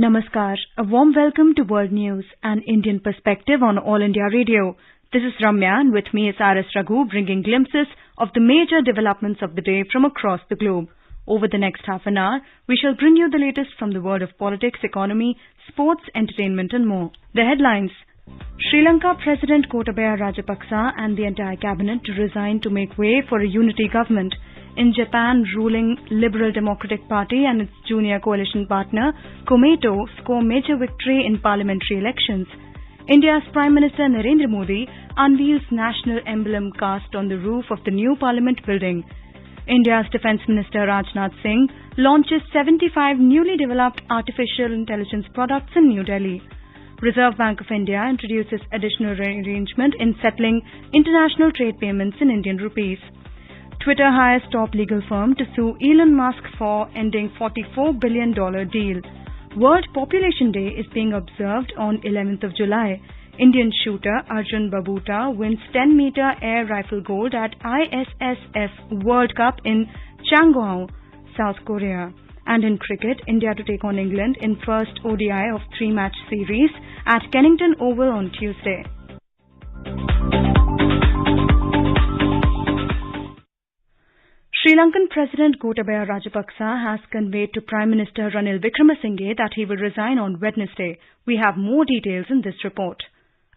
Namaskar. A warm welcome to World News, an Indian perspective on All India Radio. This is Ramya and with me is R.S. Raghu bringing glimpses of the major developments of the day from across the globe. Over the next half an hour, we shall bring you the latest from the world of politics, economy, sports, entertainment and more. The headlines: Sri Lanka President Gotabaya Rajapaksa and the entire cabinet to resign to make way for a unity government. In Japan, ruling Liberal Democratic Party and its junior coalition partner, Komeito, score major victory in parliamentary elections. India's Prime Minister Narendra Modi unveils national emblem cast on the roof of the new Parliament building. India's Defence Minister Rajnath Singh launches 75 newly developed artificial intelligence products in New Delhi. Reserve Bank of India introduces additional arrangement in settling international trade payments in Indian rupees. Twitter hires top legal firm to sue Elon Musk for ending $44 billion deal. World Population Day is being observed on 11th of July. Indian shooter Arjun Babuta wins 10-meter air rifle gold at ISSF World Cup in Changwon, South Korea. And in cricket, India to take on England in first ODI of 3-match series at Kennington Oval on Tuesday. Sri Lankan President Gotabaya Rajapaksa has conveyed to Prime Minister Ranil Wickremesinghe that he will resign on Wednesday. We have more details in this report.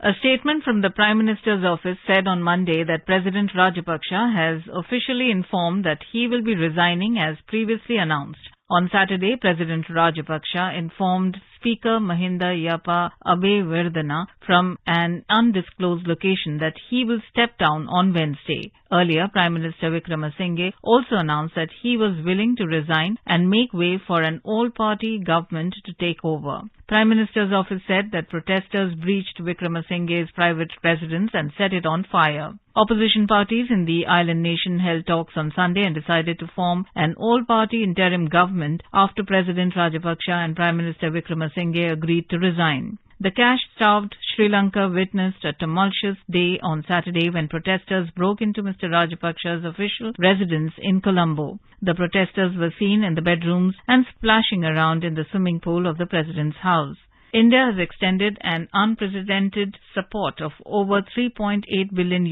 A statement from the Prime Minister's office said on Monday that President Rajapaksa has officially informed that he will be resigning as previously announced. On Saturday, President Rajapaksa informed Speaker Mahinda Yapa Abeywardena from an undisclosed location that he will step down on Wednesday. Earlier, Prime Minister Wickremesinghe also announced that he was willing to resign and make way for an all-party government to take over. Prime Minister's office said that protesters breached Wickremesinghe's private residence and set it on fire. Opposition parties in the island nation held talks on Sunday and decided to form an all-party interim government after President Rajapaksa and Prime Minister Wickremesinghe agreed to resign. The cash-starved Sri Lanka witnessed a tumultuous day on Saturday when protesters broke into Mr. Rajapaksa's official residence in Colombo. The protesters were seen in the bedrooms and splashing around in the swimming pool of the president's house. India has extended an unprecedented support of over $3.8 billion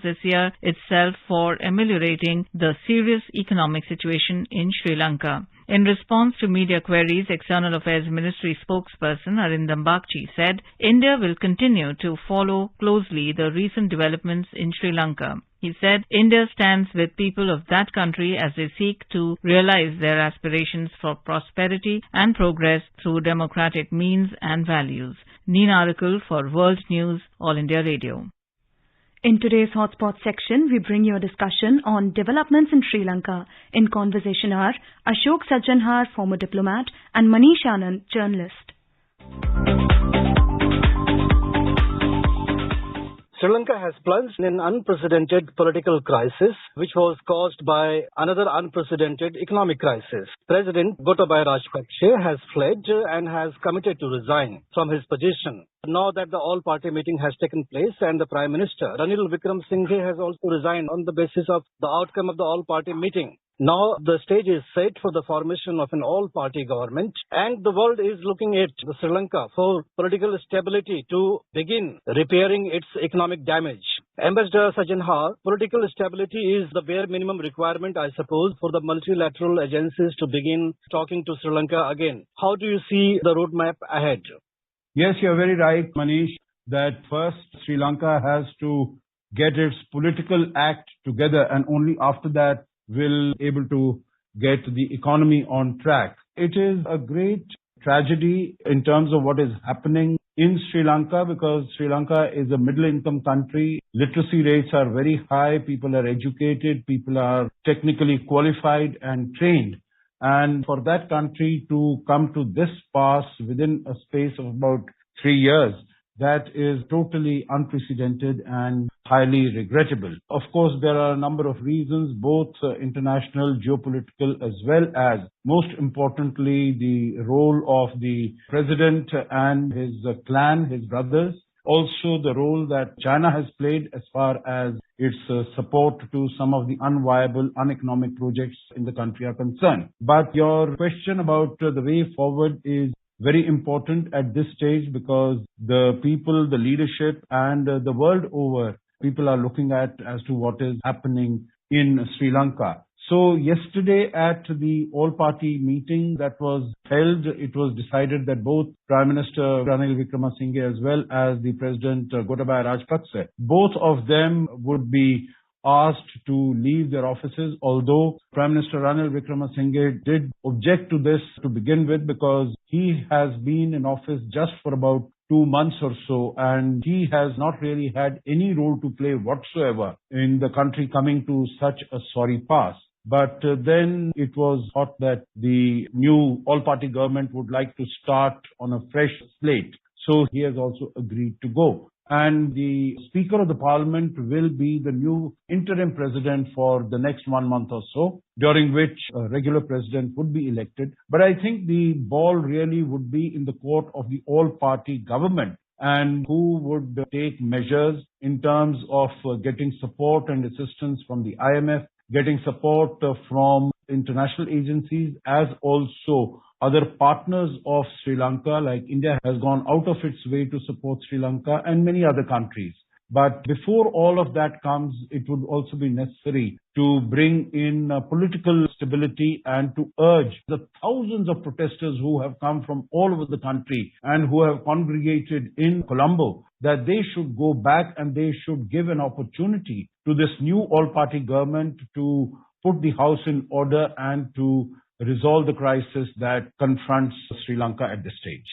this year itself for ameliorating the serious economic situation in Sri Lanka. In response to media queries, External Affairs Ministry spokesperson Arindam Bagchi said India will continue to follow closely the recent developments in Sri Lanka. He said India stands with people of that country as they seek to realize their aspirations for prosperity and progress through democratic means and values. Nina Arakul for World News, All India Radio. In today's Hotspot section, we bring you a discussion on developments in Sri Lanka. In Conversation are Ashok Sajjanhar, former diplomat, and Manish Anand, journalist. Sri Lanka has plunged in an unprecedented political crisis, which was caused by another unprecedented economic crisis. President Gotabaya Rajapaksa has fled and has committed to resign from his position. Now that the all-party meeting has taken place and the Prime Minister, Ranil Wickremesinghe, has also resigned on the basis of the outcome of the all-party meeting. Now the stage is set for the formation of an all-party government, and the world is looking at Sri Lanka for political stability to begin repairing its economic damage. Ambassador Sajjanhar, political stability is the bare minimum requirement, I suppose, for the multilateral agencies to begin talking to Sri Lanka again. How do you see the roadmap ahead? Yes, you're very right, Manish, that first Sri Lanka has to get its political act together, and only after that will able to get the economy on track. It is a great tragedy in terms of what is happening in Sri Lanka, because Sri Lanka is a middle-income country. Literacy rates are very high. People are educated. People are technically qualified and trained. And for that country to come to this pass within a space of about 3 years, that is totally unprecedented and highly regrettable. Of course, there are a number of reasons, both international, geopolitical, as well as, most importantly, the role of the president and his clan, his brothers. Also, the role that China has played as far as its support to some of the unviable, uneconomic projects in the country are concerned. But your question about the way forward is very important at this stage because the people, the leadership and the world over, people are looking at as to what is happening in Sri Lanka. So yesterday at the all-party meeting that was held, it was decided that both Prime Minister Ranil Wickremesinghe as well as the President Gotabaya Rajapaksa, both of them would be asked to leave their offices, although Prime Minister Ranil Wickremesinghe did object to this to begin with because he has been in office just for about 2 months or so, and he has not really had any role to play whatsoever in the country coming to such a sorry pass. But then it was thought that the new all-party government would like to start on a fresh slate. So he has also agreed to go. And the Speaker of the Parliament will be the new interim president for the next 1 month or so, during which a regular president would be elected. But I think the ball really would be in the court of the all-party government, and who would take measures in terms of getting support and assistance from the IMF, getting support from international agencies, as also other partners of Sri Lanka, like India has gone out of its way to support Sri Lanka and many other countries. But before all of that comes, it would also be necessary to bring in political stability and to urge the thousands of protesters who have come from all over the country and who have congregated in Colombo that they should go back and they should give an opportunity to this new all-party government to put the house in order and to resolve the crisis that confronts Sri Lanka at this stage.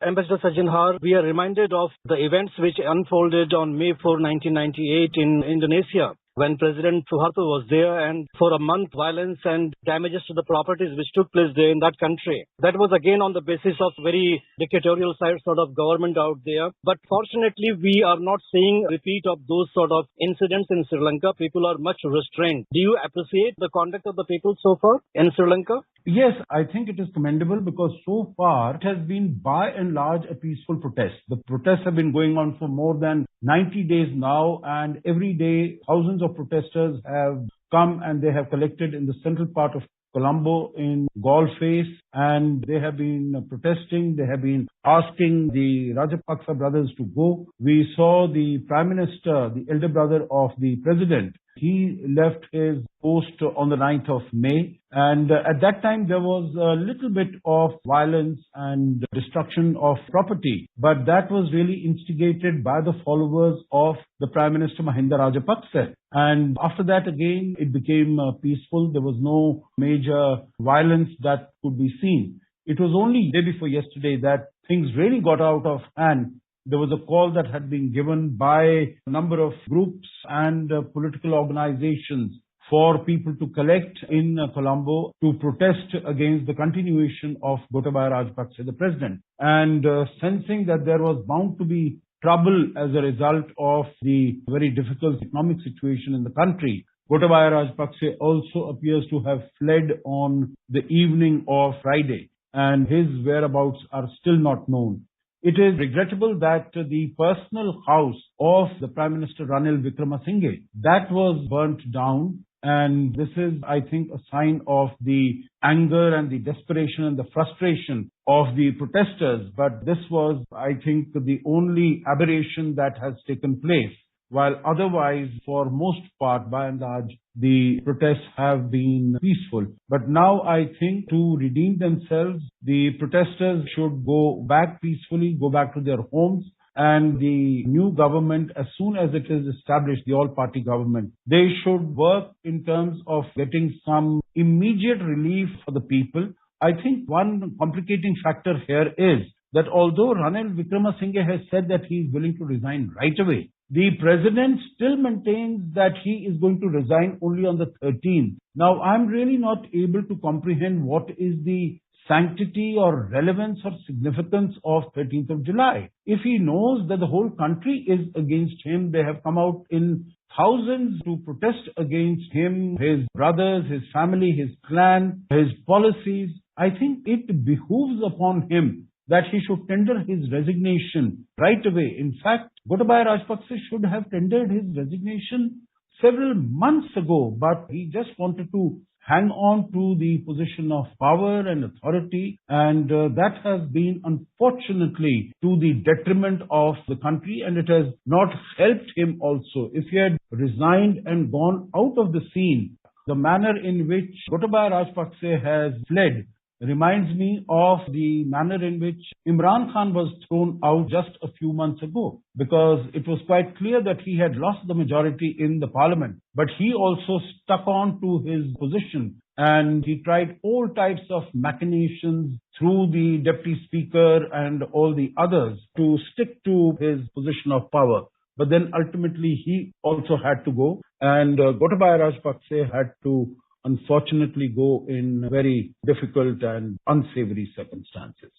Ambassador Sajjanhar, we are reminded of the events which unfolded on May 4, 1998 in Indonesia, when President Suharto was there, and for a month violence and damages to the properties which took place there in that country. That was again on the basis of very dictatorial sort of government out there. But fortunately, we are not seeing a repeat of those sort of incidents in Sri Lanka. People are much restrained. Do you appreciate the conduct of the people so far in Sri Lanka? Yes, I think it is commendable because so far it has been by and large a peaceful protest. The protests have been going on for more than 90 days now, and every day thousands of protesters have come and they have collected in the central part of Colombo in Galle Face, and they have been protesting. They have been asking the Rajapaksa brothers to go. We saw the Prime Minister, the elder brother of the President. He left his post on the 9th of May. And at that time, there was a little bit of violence and destruction of property. But that was really instigated by the followers of the Prime Minister Mahinda Rajapaksa. And after that, again, it became peaceful. There was no major violence that could be seen. It was only the day before yesterday that things really got out of hand. There was a call that had been given by a number of groups and political organizations for people to collect in Colombo to protest against the continuation of Gotabaya Rajapaksa, the president. And sensing that there was bound to be trouble as a result of the very difficult economic situation in the country, Gotabaya Rajapaksa also appears to have fled on the evening of Friday, and his whereabouts are still not known. It is regrettable that the personal house of the Prime Minister Ranil Wickremesinghe, that was burnt down. And this is, I think, a sign of the anger and the desperation and the frustration of the protesters. But this was, I think, the only aberration that has taken place. While otherwise, for most part, by and large, the protests have been peaceful. But now I think to redeem themselves, the protesters should go back peacefully, go back to their homes. And the new government, as soon as it is established, the all-party government, they should work in terms of getting some immediate relief for the people. I think one complicating factor here is that although Ranil Wickremesinghe has said that he is willing to resign right away, the president still maintains that he is going to resign only on the 13th. Now, I'm really not able to comprehend what is the sanctity or relevance or significance of 13th of July. If he knows that the whole country is against him, they have come out in thousands to protest against him, his brothers, his family, his clan, his policies, I think it behooves upon him that he should tender his resignation right away. In fact, Gotabaya Rajapaksa should have tendered his resignation several months ago, but he just wanted to hang on to the position of power and authority, and that has been unfortunately to the detriment of the country, and it has not helped him also. If he had resigned and gone out of the scene, the manner in which Gotabaya Rajapaksa has fled reminds me of the manner in which Imran Khan was thrown out just a few months ago, because it was quite clear that he had lost the majority in the parliament. But he also stuck on to his position, and he tried all types of machinations through the deputy speaker and all the others to stick to his position of power. But then ultimately he also had to go, and Gotabaya Rajapaksa had to unfortunately go in very difficult and unsavory circumstances.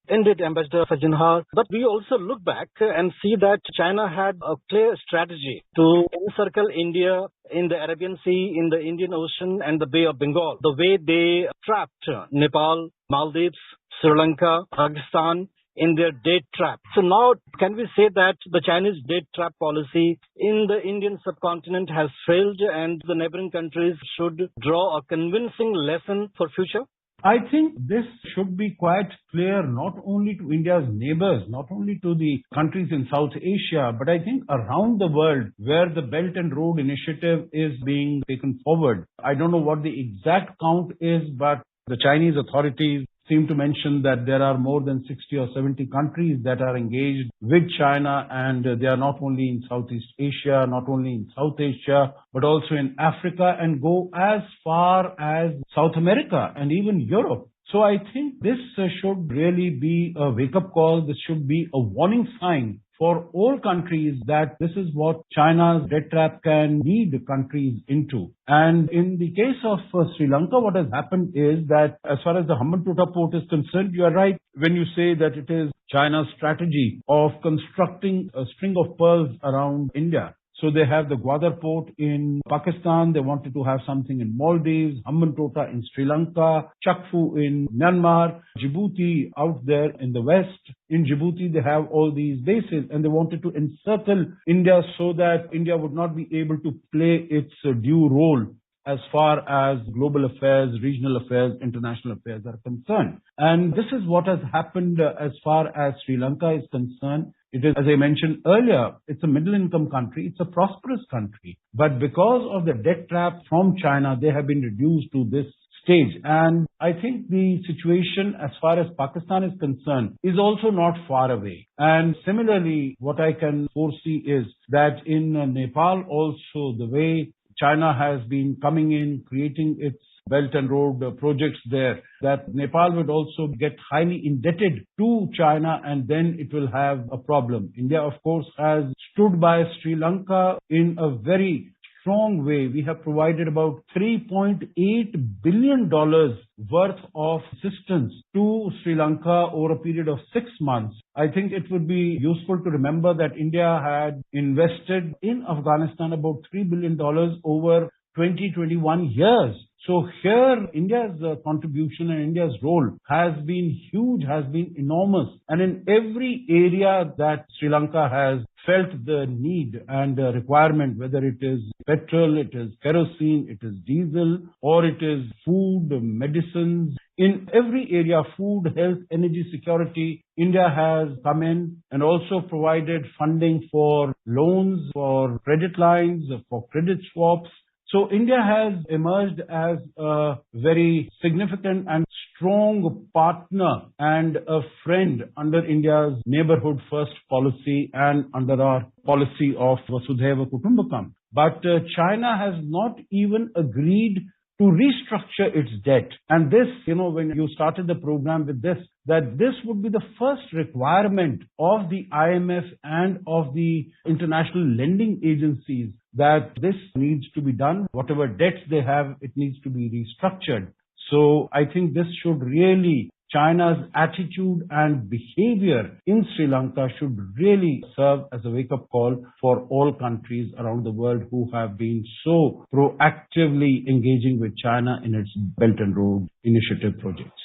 Indeed, Ambassador Sajjanha. But we also look back and see that China had a clear strategy to encircle India in the Arabian Sea, in the Indian Ocean and the Bay of Bengal. The way they trapped Nepal, Maldives, Sri Lanka, Pakistan in their date trap. So now, can we say that the Chinese date trap policy in the Indian subcontinent has failed and the neighboring countries should draw a convincing lesson for future? I think this should be quite clear not only to India's neighbors, not only to the countries in South Asia, but I think around the world where the Belt and Road Initiative is being taken forward. I don't know what the exact count is, but the Chinese authorities seem to mention that there are more than 60 or 70 countries that are engaged with China, and they are not only in Southeast Asia, not only in South Asia, but also in Africa, and go as far as South America and even Europe. So I think this should really be a wake-up call. This should be a warning sign for all countries that this is what China's debt trap can lead countries into. And in the case of Sri Lanka, what has happened is that as far as the Hambantota port is concerned, you are right when you say that it is China's strategy of constructing a string of pearls around India. So they have the Gwadar port in Pakistan, they wanted to have something in Maldives, Hambantota in Sri Lanka, Chakfu in Myanmar, Djibouti out there in the west. In Djibouti, they have all these bases, and they wanted to encircle India so that India would not be able to play its due role as far as global affairs, regional affairs, international affairs are concerned. And this is what has happened as far as Sri Lanka is concerned. It is, as I mentioned earlier, it's a middle-income country. It's a prosperous country. But because of the debt trap from China, they have been reduced to this stage. And I think the situation as far as Pakistan is concerned is also not far away. And similarly, what I can foresee is that in Nepal also, the way China has been coming in, creating its Belt and Road projects there, that Nepal would also get highly indebted to China, and then it will have a problem. India, of course, has stood by Sri Lanka in a very strong way. We have provided about $3.8 billion worth of assistance to Sri Lanka over a period of 6 months. I think it would be useful to remember that India had invested in Afghanistan about $3 billion over 21 years. So here, India's contribution and India's role has been huge, has been enormous. And in every area that Sri Lanka has felt the need and requirement, whether it is petrol, it is kerosene, it is diesel, or it is food, medicines, in every area, food, health, energy security, India has come in and also provided funding for loans, for credit lines, for credit swaps. So India has emerged as a very significant and strong partner and a friend under India's neighborhood first policy and under our policy of Vasudhaiva Kutumbakam. But China has not even agreed to restructure its debt. And this, when you started the program with this, that this would be the first requirement of the IMF and of the international lending agencies, that this needs to be done. Whatever debts they have, it needs to be restructured. So I think this should really, China's attitude and behavior in Sri Lanka should really serve as a wake-up call for all countries around the world who have been so proactively engaging with China in its Belt and Road Initiative projects.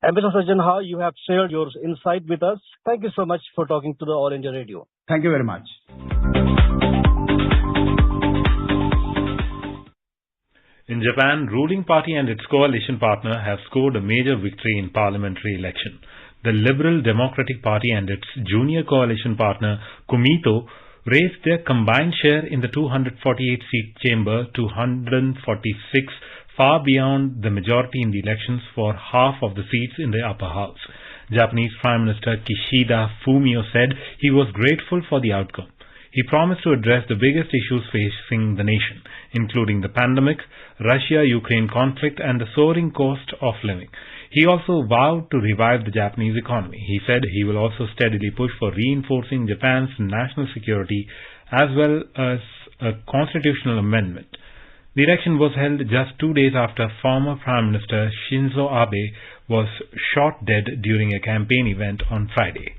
Ambassador Sajjanha, you have shared your insight with us. Thank you so much for talking to the All India Radio. Thank you very much. In Japan, ruling party and its coalition partner have scored a major victory in parliamentary election. The Liberal Democratic Party and its junior coalition partner, Kumito, raised their combined share in the 248-seat chamber to 146, far beyond the majority in the elections for half of the seats in the upper house. Japanese Prime Minister Kishida Fumio said he was grateful for the outcome. He promised to address the biggest issues facing the nation, including the pandemic, Russia-Ukraine conflict, and the soaring cost of living. He also vowed to revive the Japanese economy. He said he will also steadily push for reinforcing Japan's national security as well as a constitutional amendment. The election was held just 2 days after former Prime Minister Shinzo Abe was shot dead during a campaign event on Friday.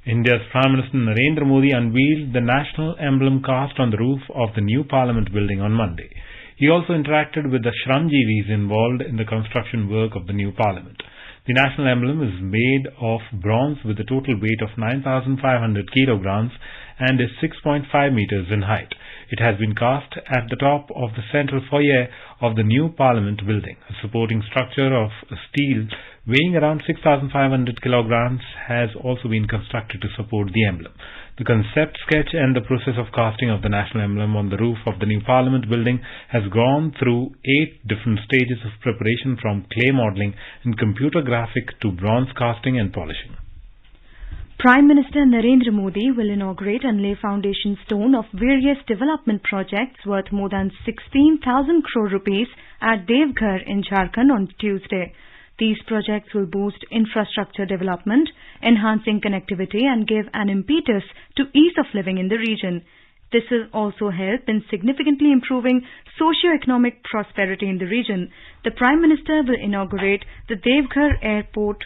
India's Prime Minister Narendra Modi unveiled the national emblem cast on the roof of the new Parliament building on Monday. He also interacted with the Shramjeevis involved in the construction work of the new Parliament. The national emblem is made of bronze with a total weight of 9,500 kilograms and is 6.5 meters in height. It has been cast at the top of the central foyer of the new Parliament building. A supporting structure of steel weighing around 6,500 kilograms has also been constructed to support the emblem. The concept sketch and the process of casting of the national emblem on the roof of the new Parliament building has gone through 8 different stages of preparation, from clay modelling and computer graphic to bronze casting and polishing. Prime Minister Narendra Modi will inaugurate and lay foundation stone of various development projects worth more than 16,000 crore rupees at Devghar in Jharkhand on Tuesday. These projects will boost infrastructure development, enhancing connectivity and give an impetus to ease of living in the region. This will also help in significantly improving socio-economic prosperity in the region. The Prime Minister will inaugurate the Devghar airport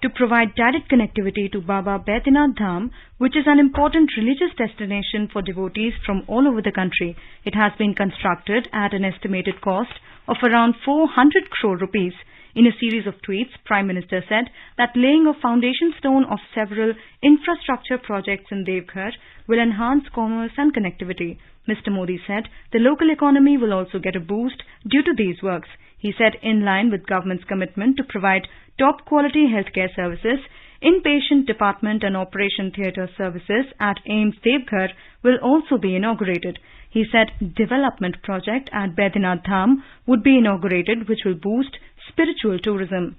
to provide direct connectivity to Baba Baidhanath Dham, which is an important religious destination for devotees from all over the country. It has been constructed at an estimated cost of around 400 crore rupees. In a series of tweets, Prime Minister said that laying a foundation stone of several infrastructure projects in Devghar will enhance commerce and connectivity. Mr. Modi said the local economy will also get a boost due to these works. He said in line with government's commitment to provide top quality healthcare services, inpatient department and operation theatre services at AIIMS Devghar will also be inaugurated. He said development project at Baidhanath Dham would be inaugurated, which will boost spiritual tourism.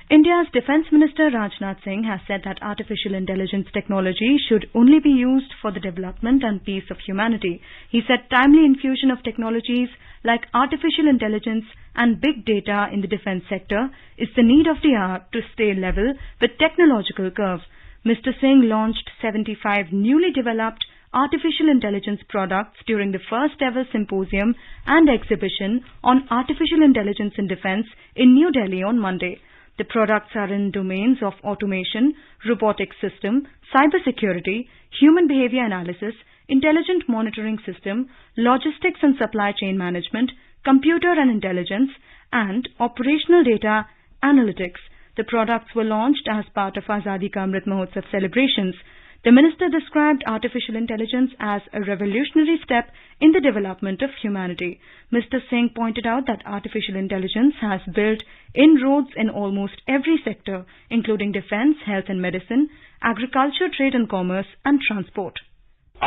India's Defence Minister Rajnath Singh has said that artificial intelligence technology should only be used for the development and peace of humanity. He said timely infusion of technologies like artificial intelligence and big data in the defence sector is the need of the hour to stay level with technological curve. Mr. Singh launched 75 newly developed artificial intelligence products during the first ever symposium and exhibition on artificial intelligence in defence in New Delhi on Monday. The products are in domains of automation, robotic system, cybersecurity, human behavior analysis, intelligent monitoring system, logistics and supply chain management, computer and intelligence, and operational data analytics. The products were launched as part of Azadi Ka Amrit Mahotsav celebrations. The minister described artificial intelligence as a revolutionary step in the development of humanity. Mr. Singh pointed out that artificial intelligence has built inroads in almost every sector, including defense, health and medicine, agriculture, trade and commerce, and transport.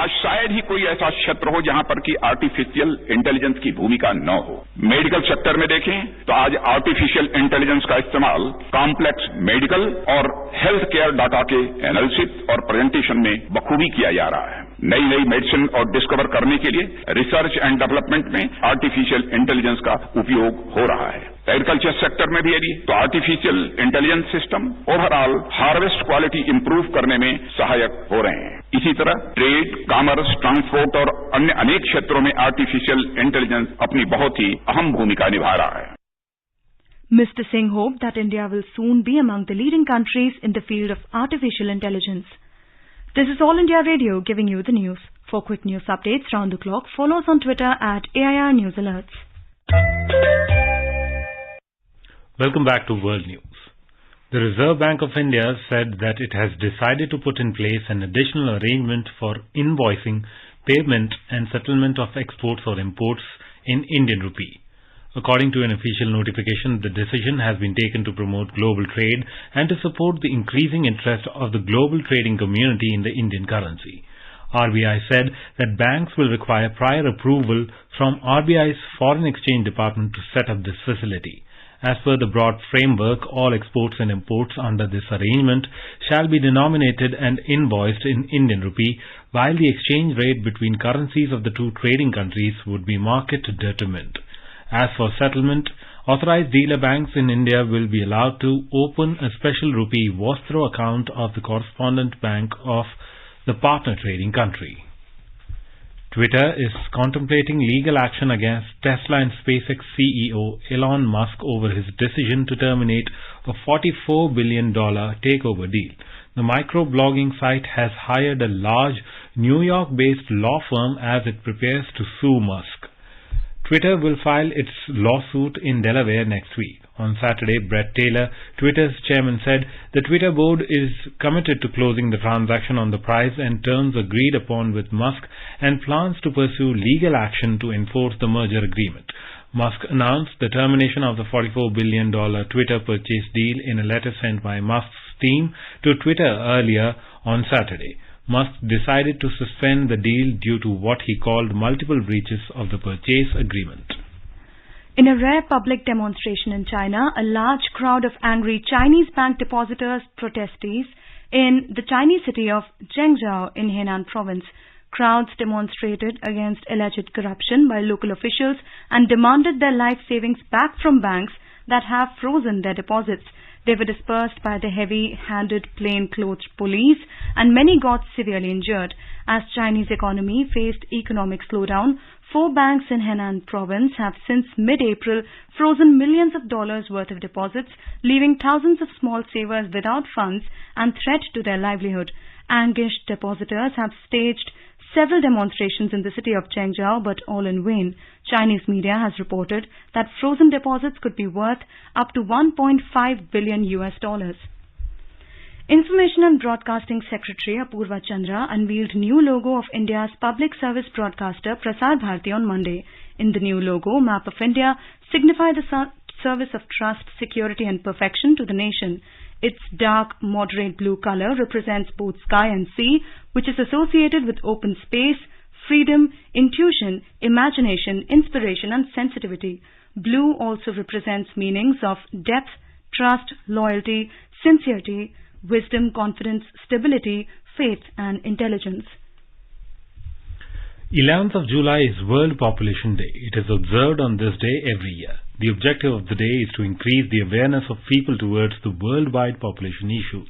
आज शायद ही कोई ऐसा क्षेत्र हो जहां पर कि artificial intelligence की भूमिका न हो। मेडिकल सेक्टर में देखें तो आज आर्टिफिशियल इंटेलिजेंस का इस्तेमाल कॉम्प्लेक्स मेडिकल और हेल्थ केयर डाटा के एनालिसिस और प्रेजेंटेशन में बखूबी किया जा रहा है। नई नई मेडिसिन और डिस्कवर करने के लिए रिसर्च एंड डेवलपमेंट में आर्टिफिशियल इंटेलिजेंस का उपयोग हो रहा है। एग्रीकल्चर सेक्टर में भी यदि तो artificial intelligence system overall harvest quality improve करने में सहायक हो रहे हैं। इसी तरह ट्रेड, कॉमर्स, ट्रांसपोर्ट और अन्य अनेक क्षेत्रों में आर्टिफिशियल इंटेलिजेंस अपनी बहुत ही अहम भूमिका निभा रहा है। Mr. Singh hoped that India will soon be among the leading countries in the field of artificial intelligence. This is All India Radio giving you the news. For quick news updates round the clock, follow us on Twitter at AIR News Alerts. Welcome back to World News. The Reserve Bank of India said that it has decided to put in place an additional arrangement for invoicing, payment and settlement of exports or imports in Indian rupee. According to an official notification, the decision has been taken to promote global trade and to support the increasing interest of the global trading community in the Indian currency. RBI said that banks will require prior approval from RBI's Foreign Exchange Department to set up this facility. As per the broad framework, all exports and imports under this arrangement shall be denominated and invoiced in Indian rupee, while the exchange rate between currencies of the two trading countries would be market determined. As for settlement, authorized dealer banks in India will be allowed to open a special rupee Vostro account of the correspondent bank of the partner trading country. Twitter is contemplating legal action against Tesla and SpaceX CEO Elon Musk over his decision to terminate a $44 billion takeover deal. The microblogging site has hired a large New York-based law firm as it prepares to sue Musk. Twitter will file its lawsuit in Delaware next week. On Saturday, Brett Taylor, Twitter's chairman, said the Twitter board is committed to closing the transaction on the price and terms agreed upon with Musk and plans to pursue legal action to enforce the merger agreement. Musk announced the termination of the $44 billion Twitter purchase deal in a letter sent by Musk's team to Twitter earlier on Saturday. Musk decided to suspend the deal due to what he called multiple breaches of the purchase agreement. In a rare public demonstration in China, a large crowd of angry Chinese bank depositors protestees in the Chinese city of Zhengzhou in Henan province. Crowds demonstrated against alleged corruption by local officials and demanded their life savings back from banks that have frozen their deposits. They were dispersed by the heavy-handed plainclothes police and many got severely injured. As Chinese economy faced economic slowdown, 4 banks in Henan province have since mid-April frozen millions of dollars worth of deposits, leaving thousands of small savers without funds and threat to their livelihood. Anguished depositors have staged several demonstrations in the city of Zhengzhou, but all in vain. Chinese media has reported that frozen deposits could be worth up to $1.5 billion. Information and Broadcasting Secretary Apurva Chandra unveiled new logo of India's public service broadcaster Prasar Bharati on Monday. In the new logo, Map of India signifies the service of trust, security and perfection to the nation. Its dark, moderate blue color represents both sky and sea, which is associated with open space, freedom, intuition, imagination, inspiration and sensitivity. Blue also represents meanings of depth, trust, loyalty, sincerity, wisdom, confidence, stability, faith and intelligence. 11th of July is World Population Day. It is observed on this day every year. The objective of the day is to increase the awareness of people towards the worldwide population issues.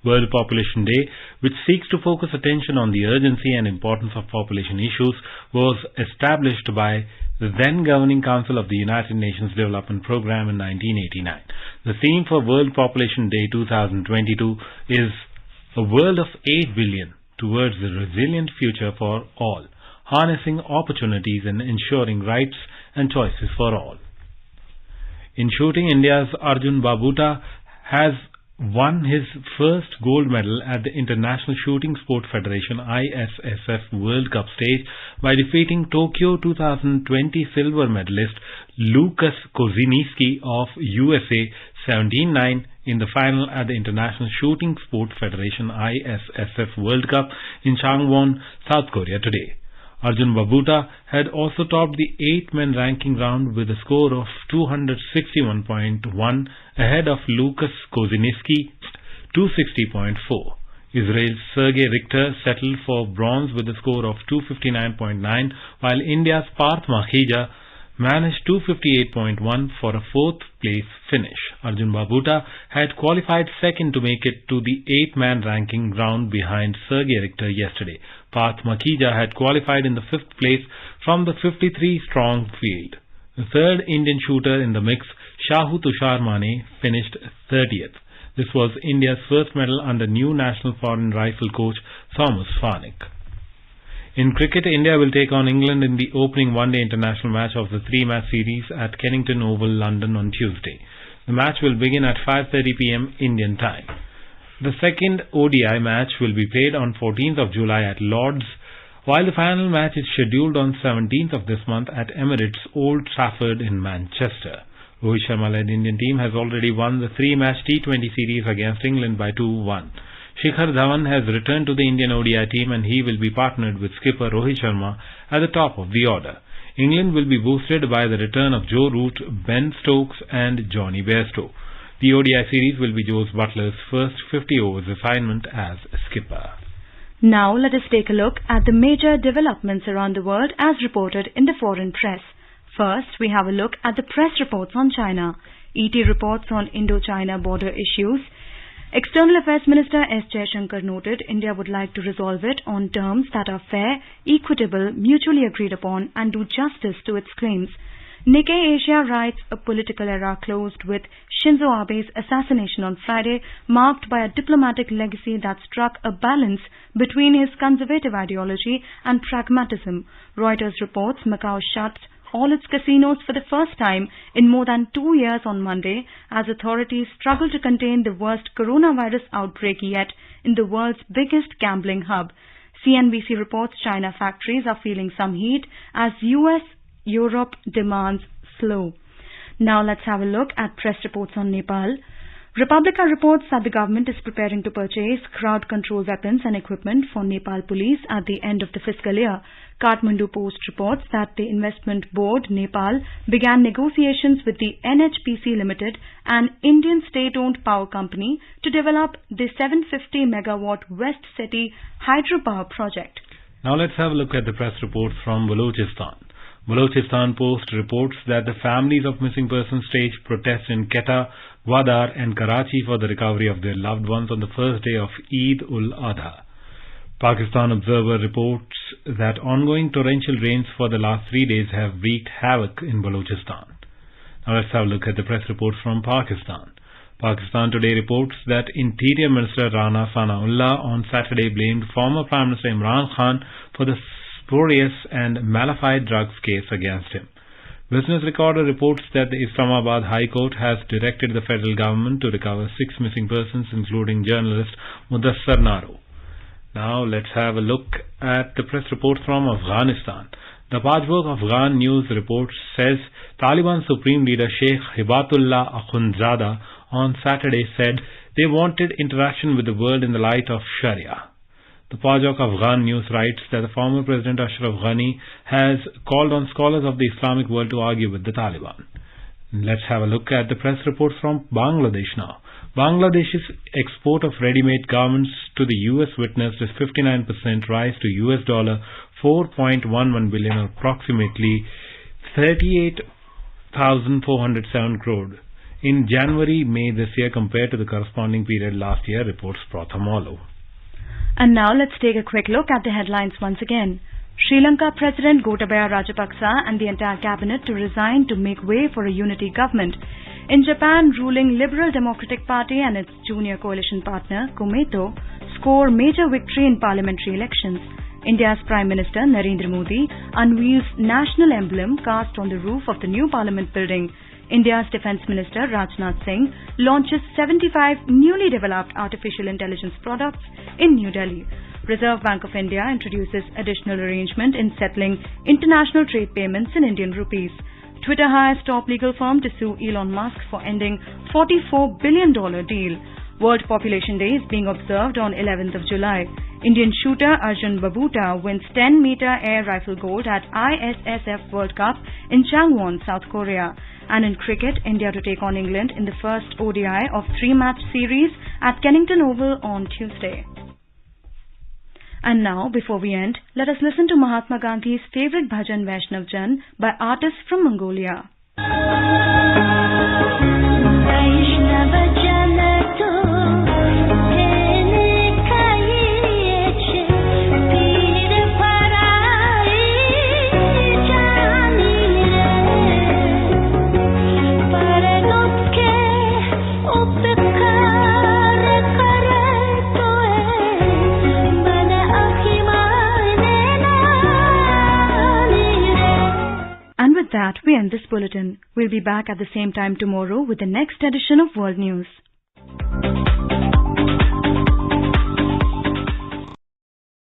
World Population Day, which seeks to focus attention on the urgency and importance of population issues, was established by the then Governing Council of the United Nations Development Programme in 1989. The theme for World Population Day 2022 is A World of 8 Billion Towards a Resilient Future for All, harnessing opportunities and ensuring rights and choices for all. In shooting, India's Arjun Babuta has won his first gold medal at the International Shooting Sport Federation ISSF World Cup stage by defeating Tokyo 2020 silver medalist Lucas Kozinski of USA 17-9 in the final at the International Shooting Sport Federation ISSF World Cup in Changwon, South Korea today. Arjun Babuta had also topped the 8-man ranking round with a score of 261.1 ahead of Lucas Kozinski 260.4. Israel's Sergei Richter settled for bronze with a score of 259.9, while India's Parth Makhija managed 258.1 for a 4th place finish. Arjun Babuta had qualified second to make it to the 8-man ranking round behind Sergei Richter yesterday. Parth Makhija had qualified in the 5th place from the 53-strong field. The third Indian shooter in the mix, Shahu Tushar Mane, finished 30th. This was India's first medal under new national foreign rifle coach Thomas Farnick. In cricket, India will take on England in the opening one-day international match of the 3-match series at Kennington Oval, London on Tuesday. The match will begin at 5:30 p.m. Indian time. The second ODI match will be played on 14th of July at Lord's while the final match is scheduled on 17th of this month at Emirates Old Trafford in Manchester. Rohit Sharma-led Indian team has already won the 3-match T20 series against England by 2-1. Shikhar Dhawan has returned to the Indian ODI team and he will be partnered with skipper Rohit Sharma at the top of the order. England will be boosted by the return of Joe Root, Ben Stokes and Johnny Bairstow. The ODI series will be Jose Butler's first 50 overs assignment as skipper. Now let us take a look at the major developments around the world as reported in the foreign press. First, we have a look at the press reports on China. ET reports on Indo-China border issues. External Affairs Minister S. Jaishankar noted India would like to resolve it on terms that are fair, equitable, mutually agreed upon and do justice to its claims. Nikkei Asia writes a political era closed with Shinzo Abe's assassination on Friday, marked by a diplomatic legacy that struck a balance between his conservative ideology and pragmatism. Reuters reports Macau shuts all its casinos for the first time in more than 2 years on Monday as authorities struggle to contain the worst coronavirus outbreak yet in the world's biggest gambling hub. CNBC reports China factories are feeling some heat as US-Europe demands slow. Now let's have a look at press reports on Nepal. Republica reports that the government is preparing to purchase crowd control weapons and equipment for Nepal police at the end of the fiscal year. Kathmandu Post reports that the Investment Board, Nepal, began negotiations with the NHPC Limited, an Indian state-owned power company, to develop the 750-megawatt West Seti hydropower project. Now let's have a look at the press reports from Balochistan. Balochistan Post reports that the families of missing persons staged protests in Quetta, Gwadar and Karachi for the recovery of their loved ones on the first day of Eid-ul-Adha. Pakistan Observer reports that ongoing torrential rains for the last 3 days have wreaked havoc in Balochistan. Now let's have a look at the press reports from Pakistan. Pakistan Today reports that Interior Minister Rana Sanaullah on Saturday blamed former Prime Minister Imran Khan for the spurious and malified drugs case against him. Business Recorder reports that the Islamabad High Court has directed the federal government to recover 6 missing persons, including journalist Mudassar Naro. Now let's have a look at the press report from Afghanistan. The Pajwork Afghan News report says Taliban Supreme Leader Sheikh Hibatullah Akhundzada on Saturday said they wanted interaction with the world in the light of Sharia. The Pajwork Afghan News writes that the former President Ashraf Ghani has called on scholars of the Islamic world to argue with the Taliban. Let's have a look at the press report from Bangladesh now. Bangladesh's export of ready-made garments to the US witnessed a 59% rise to US dollar 4.11 billion, or approximately 38,407 crore in January-May this year compared to the corresponding period last year, reports Prathamolo. And now let's take a quick look at the headlines once again. Sri Lanka President Gotabaya Rajapaksa and the entire cabinet to resign to make way for a unity government. In Japan, ruling Liberal Democratic Party and its junior coalition partner, Komeito, score major victory in parliamentary elections. India's Prime Minister Narendra Modi unveils national emblem cast on the roof of the new parliament building. India's Defence Minister Rajnath Singh launches 75 newly developed artificial intelligence products in New Delhi. Reserve Bank of India introduces additional arrangement in settling international trade payments in Indian rupees. Twitter hires top legal firm to sue Elon Musk for ending $44 billion deal. World Population Day is being observed on 11th of July. Indian shooter Arjun Babuta wins 10-meter air rifle gold at ISSF World Cup in Changwon, South Korea. And in cricket, India to take on England in the first ODI of 3-match series at Kennington Oval on Tuesday. And now, before we end, let us listen to Mahatma Gandhi's favorite bhajan Vaishnav Jan by artists from Mongolia. With that, we end this bulletin. We'll be back at the same time tomorrow with the next edition of World News.